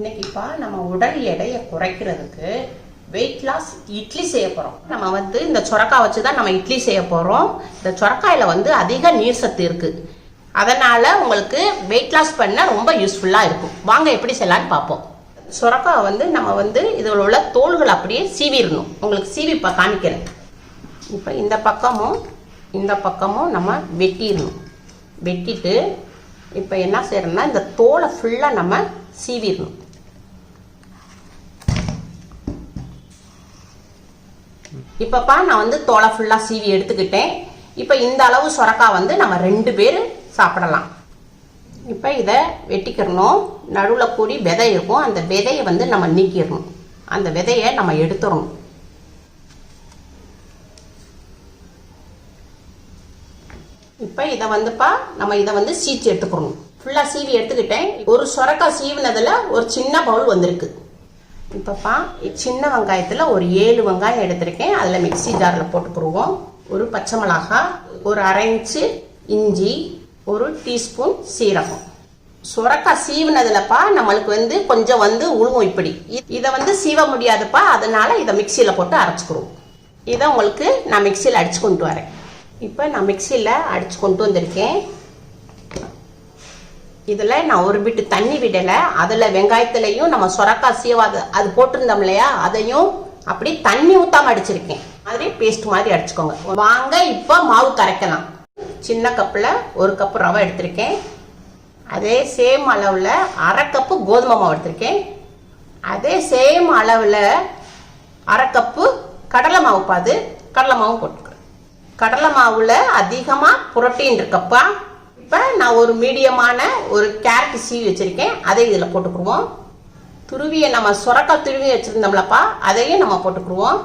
இன்னைக்குப்பா நம்ம உடல் எடையை குறைக்கிறதுக்கு வெயிட் லாஸ் இட்லி செய்ய போகிறோம். நம்ம வந்து இந்த சொரக்காய் வச்சு தான் நம்ம இட்லி செய்ய போகிறோம். இந்த சொரக்காயில் வந்து அதிக நீர் சத்து இருக்குது. அதனால் உங்களுக்கு வெயிட் லாஸ் பண்ண ரொம்ப யூஸ்ஃபுல்லாக இருக்கும். வாங்க எப்படி செய்யலான்னு பார்ப்போம். சொரக்காய் வந்து நம்ம வந்து இதில் உள்ள தோல்கள் அப்படியே சீவிடணும். உங்களுக்கு சீவி இப்போ காமிக்கிறேன். இப்போ இந்த பக்கமும் நம்ம வெட்டிடணும். வெட்டிட்டு இப்போ என்ன செய்யறோம்னா இந்த தோலை ஃபுல்லாக நம்ம சீவிடணும். இப்பப்பா நான் வந்து தோலை ஃபுல்லாக சீவி எடுத்துக்கிட்டேன். இப்போ இந்த அளவு சொரக்காய் வந்து நம்ம 2 பேர் சாப்பிடலாம். இப்போ இதை வெட்டிக்கிறணும். நடுவில் கூடி விதை இருக்கும். அந்த விதையை வந்து நம்ம நீக்கிடணும். அந்த விதையை நம்ம எடுத்துடணும். இப்போ இதை வந்துப்பா நம்ம இதை வந்து சீச்சு எடுத்துக்கணும். ஃபுல்லாக சீவி எடுத்துக்கிட்டேன். ஒரு சொரக்காய் சீவினதில் ஒரு சின்ன பவுல் வந்திருக்கு. இப்போப்பா சின்ன வெங்காயத்தில் ஒரு 7 வெங்காயம் எடுத்திருக்கேன். அதில் மிக்சி ஜாரில் போட்டுக்கிடுவோம். ஒரு பச்சை மிளகாய், ஒரு 1/2 இன்ச்சு இஞ்சி, ஒரு டீஸ்பூன் சீரகம். சொரக்காய் சீவினதுலப்பா நம்மளுக்கு வந்து கொஞ்சம் வந்து உழுவும். இப்படி இதை வந்து சீவ முடியாதுப்பா. அதனால இதை மிக்சியில் போட்டு அரைச்சிக்கிடுவோம். இதை உங்களுக்கு நான் மிக்சியில் அடித்து கொண்டு வரேன். இப்போ நான் மிக்சியில் அடித்து கொண்டு வந்திருக்கேன். இதில் நான் ஒரு பிட்டு தண்ணி விடலை. அதில் வெங்காயத்துலையும் நம்ம சொரக்காய் சீவாத அது போட்டிருந்தோம் இல்லையா, அதையும் அப்படி தண்ணி ஊற்றாமல் அடிச்சிருக்கேன். மாதிரி பேஸ்ட் மாதிரி அடிச்சுக்கோங்க. வாங்க இப்போ மாவு கரைக்கலாம். சின்ன கப்பில் 1 கப்பு ரவை எடுத்திருக்கேன். அதே சேம் அளவில் 1/2 கப்பு கோதுமை மாவு எடுத்திருக்கேன். அதே சேம் அளவில் 1/2 கப்பு கடலை மாவு. பாது கடலை மாவு போட்டுக்கிறேன். கடலை மாவில் அதிகமாக புரோட்டீன் இருக்கப்பா. இப்போ நான் ஒரு மீடியமான ஒரு கேரட் சீவி வச்சுருக்கேன். அதை இதில் போட்டுக்குருவோம். துருவியை நம்ம சொரக்காய் துருவி வச்சுருந்தோம்லப்பா, அதையும் நம்ம போட்டுக்குருவோம்.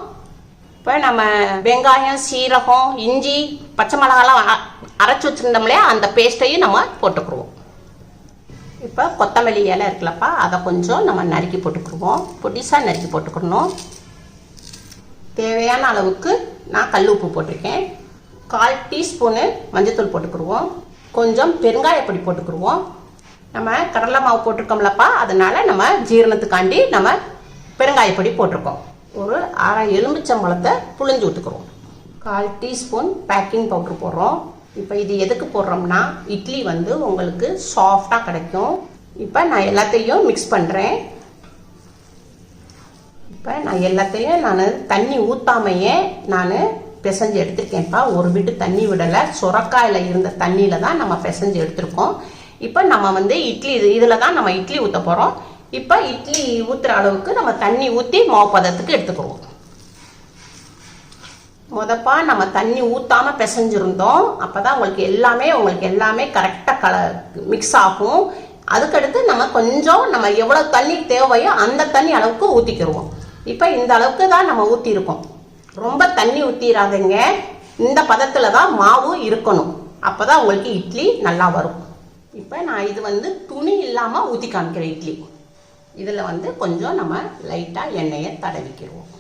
இப்போ நம்ம வெங்காயம், சீரகம், இஞ்சி, பச்சை மிளகாலாம் அரைச்சி வச்சுருந்தோம் இல்லையா, அந்த பேஸ்ட்டையும் நம்ம போட்டுக்குருவோம். இப்போ கொத்தமல்லி இலை இருக்குல்லப்பா, அதை கொஞ்சம் நம்ம நறுக்கி போட்டுக்குருவோம். பொடிசாக நறுக்கி போட்டுக்கணும். தேவையான அளவுக்கு நான் கல் உப்பு போட்டிருக்கேன். 1/4 டீஸ்பூனு மஞ்சத்தூள் போட்டுக்குருவோம். கொஞ்சம் பெருங்காயப்பொடி போட்டுக்குருவோம். நம்ம கடலை மாவு போட்டிருக்கோம்லப்பா, அதனால நம்ம ஜீரணத்துக்காண்டி நம்ம பெருங்காயப்பொடி போட்டிருக்கோம். ஒரு 1/2 எலுமிச்சம்பழத்தை புழிஞ்சு விட்டுக்குருவோம். 1/4 டீஸ்பூன் பேக்கிங் பவுட்ரு போடுறோம். இப்போ இது எதுக்கு போடுறோம்னா இட்லி வந்து உங்களுக்கு சாஃப்டாக கிடைக்கும். இப்போ நான் எல்லாத்தையும் மிக்ஸ் பண்ணுறேன். இப்போ நான் எல்லாத்தையும் தண்ணி ஊற்றாமையே நான் பிசைஞ்சு எடுத்துருக்கேன்ப்பா. ஒரு பிட்டு தண்ணி விடலை. சொரக்காயில் இருந்த தண்ணியில் தான் நம்ம பிசைஞ்சு எடுத்துருக்கோம். இப்போ நம்ம வந்து இட்லி இதில் தான் நம்ம இட்லி ஊற்ற போகிறோம். இப்போ இட்லி ஊற்றுற அளவுக்கு நம்ம தண்ணி ஊற்றி மாவு பதத்துக்கு எடுத்துக்குவோம். முதப்பா நம்ம தண்ணி ஊற்றாமல் பிசைஞ்சிருந்தோம். அப்போ தான் உங்களுக்கு எல்லாமே கரெக்டாக மிக்ஸ் ஆகும். அதுக்கடுத்து நம்ம கொஞ்சம் நம்ம எவ்வளோ தண்ணி தேவையோ அந்த தண்ணி அளவுக்கு ஊற்றிக்கிடுவோம். இப்போ இந்த அளவுக்கு தான் நம்ம ஊற்றிருக்கோம். ரொம்ப தண்ணி ஊற்றிடாதீங்க. இந்த பதத்தில் தான் மாவு இருக்கணும். அப்போ தான் உங்களுக்கு இட்லி நல்லா வரும். இப்போ நான் இது வந்து துணி இல்லாமல் ஊற்றி காமிக்கிறேன் இட்லி. இதில் வந்து கொஞ்சம் நம்ம லைட்டாக எண்ணெயை தடவிக்கிடுவோம்.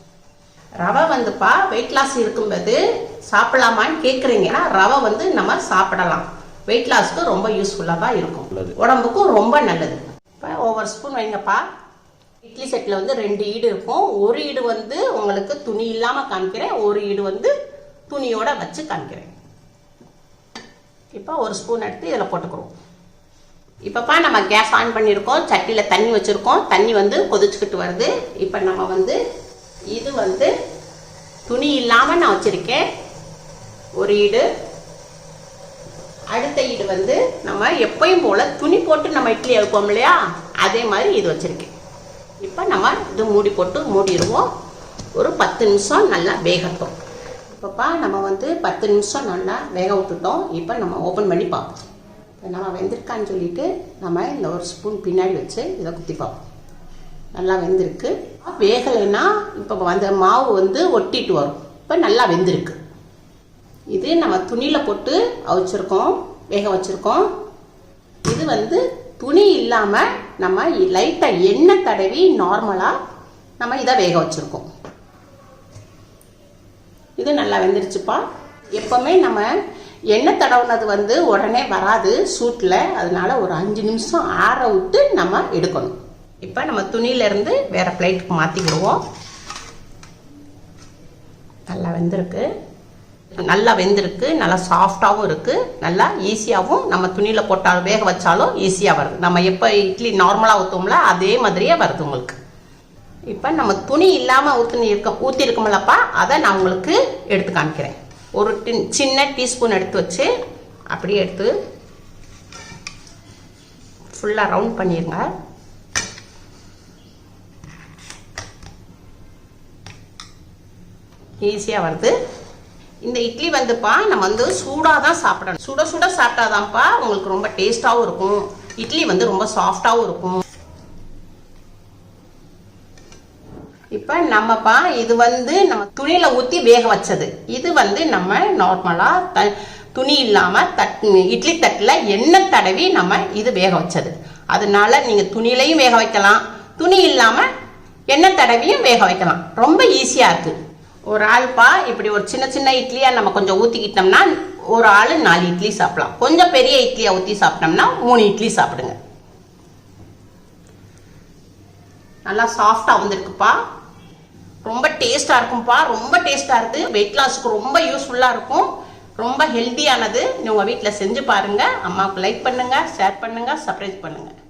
ரவை வந்துப்பா வெயிட் லாஸ் இருக்கும்போது சாப்பிடலாமான்னு கேட்குறீங்க. ரவை வந்து நம்ம சாப்பிடலாம். வெயிட் லாஸ்க்கு ரொம்ப யூஸ்ஃபுல்லாக தான் இருக்கும். உடம்புக்கும் ரொம்ப நல்லது. இப்போ ஒவ்வொரு ஸ்பூன் வைங்கப்பா. இட்லி செட்டில் வந்து 2 ஈடு இருக்கும். ஒரு ஈடு வந்து உங்களுக்கு துணி இல்லாமல் காமிக்கிறேன். ஒரு ஈடு வந்து துணியோட வச்சு காமிக்கிறேன். இப்போ ஒரு ஸ்பூன் எடுத்து இதில் போட்டுக்கிறோம். இப்போப்பா நம்ம கேஸ் ஆன் பண்ணியிருக்கோம். சட்டியில் தண்ணி வச்சுருக்கோம். தண்ணி வந்து கொதிச்சுக்கிட்டு வருது. இப்போ நம்ம வந்து இது வந்து துணி இல்லாமல் நான் வச்சுருக்கேன். ஒரு ஈடு. அடுத்த ஈடு வந்து நம்ம எப்பயும் போல் துணி போட்டு நம்ம இட்லி வைப்போம் இல்லையா, அதே மாதிரி இது வச்சுருக்கேன். இப்போ நம்ம இது மூடி போட்டு மூடிடுவோம். ஒரு 10 நிமிஷம் நல்லா வேகட்டும். இப்போப்பா நம்ம வந்து 10 நிமிஷம் நல்லா வேக விட்டுட்டோம். இப்போ நம்ம ஓப்பன் பண்ணி பார்ப்போம். இப்போ நம்ம வெந்திருக்கான்னு சொல்லிட்டு நம்ம இந்த ஒரு ஸ்பூன் பின்னாடி வச்சு இதை குத்தி பார்ப்போம். நல்லா வெந்திருக்கு. வேகலைன்னா இப்போ அந்த மாவு வந்து ஒட்டிட்டு வரும். இப்போ நல்லா வெந்திருக்கு. இது நம்ம துணியில் போட்டு அவிச்சிருக்கோம், வேக வச்சுருக்கோம். இது வந்து துணி இல்லாமல் நம்ம லைட்டாக எண்ணெய் தடவி நார்மலாக நம்ம இதை வேக வச்சுருக்கோம். இது நல்லா வெந்துருச்சுப்பா. எப்போவுமே நம்ம எண்ணெய் தடவுனது வந்து உடனே வராது சூட்டில். அதனால ஒரு 5 நிமிஷம் ஆற விட்டு நம்ம எடுக்கணும். இப்போ நம்ம துணியிலேருந்து வேறு பிளேட்டுக்கு மாற்றிக்கிடுவோம். நல்லா வெந்திருக்கு, நல்லா சாஃப்டாகவும் இருக்குது, நல்லா ஈஸியாகவும் நம்ம துணியில் போட்டாலும் வேக வச்சாலும் ஈஸியாக வருது. நம்ம எப்போ இட்லி நார்மலாக ஊற்றுவோம்ல அதே மாதிரியே வருது உங்களுக்கு. இப்போ நம்ம துணி இல்லாமல் ஊற்றிருக்கோம்லப்பா, அதை நான் உங்களுக்கு எடுத்து காமிக்கிறேன். ஒரு சின்ன டீஸ்பூன் எடுத்து வச்சு அப்படியே எடுத்து ஃபுல்லாக ரவுண்ட் பண்ணிடுங்க. ஈஸியாக வருது. இந்த இட்லி வந்துப்பா நம்ம வந்து சூடாக தான் சாப்பிடணும். சுட சுட சாப்பிட்டாதான்ப்பா உங்களுக்கு ரொம்ப டேஸ்ட்டாகவும் இருக்கும், இட்லி வந்து ரொம்ப சாஃப்டாகவும் இருக்கும். இப்போ நம்மப்பா இது வந்து நம்ம துணியில் ஊற்றி வேக வச்சது. இது வந்து நம்ம நார்மலாக துணி இல்லாமல் இட்லி தட்டில் எண்ணெய் தடவி நம்ம இது வேக வச்சது. அதனால நீங்கள் துணியிலையும் வேக வைக்கலாம், துணி இல்லாமல் எண்ணெய் தடவியும் வேக வைக்கலாம். ரொம்ப ஈஸியாக இருக்குது. ஒரு ஆள்ப்பா இப்படி ஒரு சின்ன சின்ன இட்லியாக நம்ம கொஞ்சம் ஊற்றிக்கிட்டோம்னா ஒரு ஆள் 4 இட்லி சாப்பிடலாம். கொஞ்சம் பெரிய இட்லியாக ஊற்றி சாப்பிட்டோம்னா 3 இட்லி சாப்பிடுங்க. நல்லா சாஃப்டாக வந்துருக்குப்பா, ரொம்ப டேஸ்ட்டாக இருக்கும்ப்பா, ரொம்ப டேஸ்ட்டாக இருக்குது. வெயிட் லாஸுக்கு ரொம்ப யூஸ்ஃபுல்லாக இருக்கும், ரொம்ப ஹெல்த்தியானது. உங்கள் வீட்டில் செஞ்சு பாருங்கள். அம்மாவுக்கு லைக் பண்ணுங்கள், ஷேர் பண்ணுங்கள், சப்ஸ்கிரைப் பண்ணுங்கள்.